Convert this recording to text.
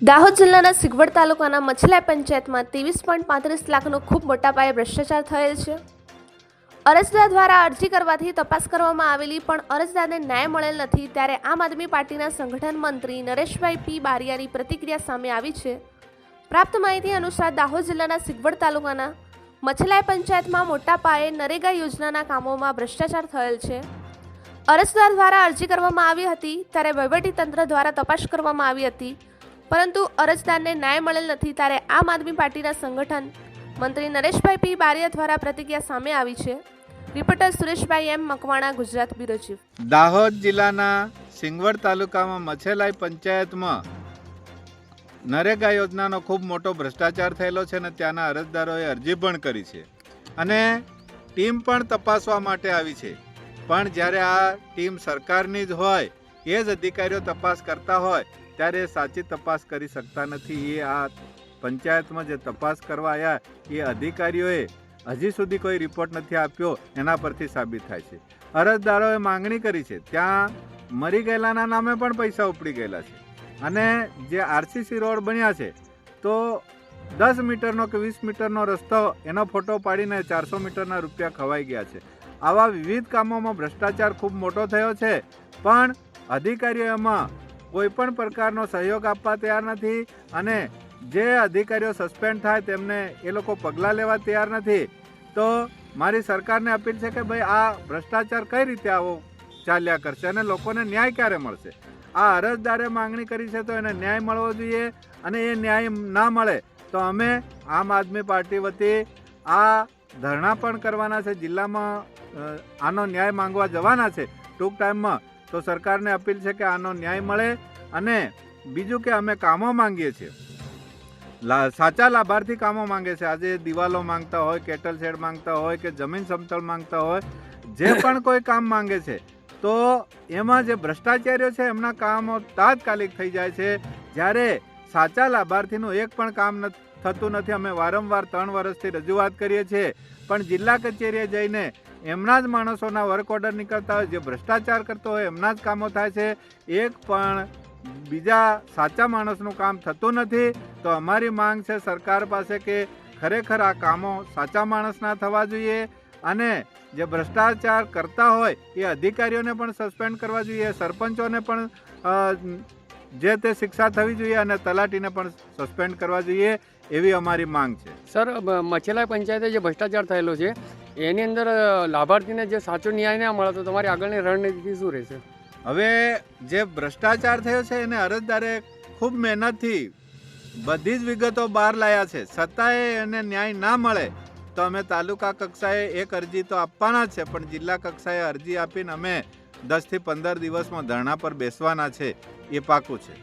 દાહોદ જિલ્લાના સિગવડ તાલુકાના મછલા પંચાયતમાં 23.35 લાખનો ખૂબ મોટા પાયે ભ્રષ્ટાચાર થયેલ છે। અરજદાર દ્વારા અરજી કરવાથી તપાસ કરવામાં આવેલી પણ અરજદારને ન્યાય મળેલ નથી, ત્યારે આમ આદમી પાર્ટીના સંગઠન મંત્રી નરેશભાઈ પી બારિયાની પ્રતિક્રિયા સામે આવી છે। પ્રાપ્ત માહિતી અનુસાર દાહોદ જિલ્લાના સિગવડ તાલુકાના મછલા પંચાયતમાં મોટા પાયે નરેગા યોજનાના કામોમાં ભ્રષ્ટાચાર થયેલ છે। અરજદાર દ્વારા અરજી કરવામાં આવી હતી, ત્યારે વહીવટીતંત્ર દ્વારા તપાસ કરવામાં આવી હતી, પરંતુ અરજદારને ન્યાય મળેલ નથી, ત્યારે આમ આદમી પાર્ટીના સંગઠન મંત્રી નરેશભાઈ પી બારિયા દ્વારા પ્રતિક્રિયા સામે આવી છે। રિપોર્ટર સુરેશભાઈ એમ મકવાણા, ગુજરાત બ્યુરો ચીફ। દાહોદ જિલ્લાના સિંગવડ તાલુકામાં મછેલાઈ પંચાયતમાં નરેગા યોજનાનો ખૂબ મોટો ભ્રષ્ટાચાર થયેલો છે અને ત્યાંના અરજદારોએ અરજી પણ કરી છે અને ટીમ પણ તપાસવા માટે આવી છે, પણ જ્યારે આ ટીમ સરકારની જ હોય, એ જ અધિકારીઓ તપાસ કરતા હોય, ત્યારે સાચી તપાસ કરી શકતા નથી। એ આ પંચાયતમાં જે તપાસ કરવા આવ્યા એ અધિકારીઓએ હજી સુધી કોઈ રિપોર્ટ નથી આપ્યો, એના પરથી સાબિત થાય છે। અરજદારોએ માંગણી કરી છે, ત્યાં મરી ગયેલાના નામે પણ પૈસા ઉપડી ગયેલા છે અને જે આરસીસી રોડ બન્યા છે તો 10 મીટરનો કે 20 મીટરનો રસ્તો એનો ફોટો પાડીને 400 મીટરના રૂપિયા ખવાઈ ગયા છે। આવા વિવિધ કામોમાં ભ્રષ્ટાચાર ખૂબ મોટો થયો છે, પણ અધિકારીઓ એમાં કોઈ પણ પ્રકારનો સહયોગ આપવા તૈયાર નથી અને જે અધિકારીઓ સસ્પેન્ડ થાય તેમને એ લોકો પગલાં લેવા તૈયાર નથી। તો મારી સરકારને અપીલ છે કે ભાઈ આ ભ્રષ્ટાચાર કઈ રીતે આવો ચાલ્યા કરશે અને લોકોને ન્યાય ક્યારે મળશે? આ અરજદારે માંગણી કરી છે તો એને ન્યાય મળવો જોઈએ અને એ ન્યાય ના મળે તો અમે આમ આદમી પાર્ટી વતી આ ધરણા પણ કરવાના છે, જિલ્લામાં આનો ન્યાય માંગવા જવાના છે ટૂંક ટાઈમમાં। તો સરકારને અપીલ છે કે આનો ન્યાય મળે અને બીજું કે અમે કામો માંગીએ છીએ, સાચા લાભાર્થી કામો માંગે છે। આજે દિવાલો માંગતા હોય, કેટલ શેડ માંગતા હોય કે જમીન સમતળ માંગતા હોય, જે પણ કોઈ કામ માંગે છે તો એમાં જે ભ્રષ્ટાચારીઓ છે એમના કામો તાત્કાલિક થઈ જાય છે, જ્યારે સાચા લાભાર્થીનું એક પણ કામ થતું નથી। અમે વારંવાર 3 વર્ષથી રજૂઆત કરીએ છીએ, પણ જિલ્લા કચેરીએ જઈને એમના જ માણસોના વર્ક ઓર્ડર નીકળતા હોય, જે ભ્રષ્ટાચાર કરતો હોય એમના જ કામો થાય છે, એક પણ બીજા સાચા માણસનું કામ થતું નથી। તો અમારી માંગ છે સરકાર પાસે કે ખરેખર આ કામો સાચા માણસના થવા જોઈએ અને જે ભ્રષ્ટાચાર કરતા હોય એ અધિકારીઓને પણ સસ્પેન્ડ કરવા જોઈએ, સરપંચોને પણ જે તે શિક્ષા થવી જોઈએ અને તલાટીને પણ સસ્પેન્ડ કરવા જોઈએ, એવી અમારી માંગ છે। સર, મછેલા પંચાયતે જે ભ્રષ્ટાચાર થયેલો છે એની અંદર લાભાર્થીને જે સાચો ન્યાય ના મળે તો તમારી આગળની રણનીતિ શું રહેશે? હવે જે ભ્રષ્ટાચાર થયો છે એને અરજદારે ખૂબ મહેનતથી બધી જ વિગતો બહાર લાવ્યા છે, છતાંય એને ન્યાય ના મળે તો અમે તાલુકા કક્ષાએ એક અરજી તો આપવાના જ છે, પણ જિલ્લા કક્ષાએ અરજી આપીને અમે 10 થી 15 દિવસમાં ધરણા પર બેસવાના છે, એ પાકું છે।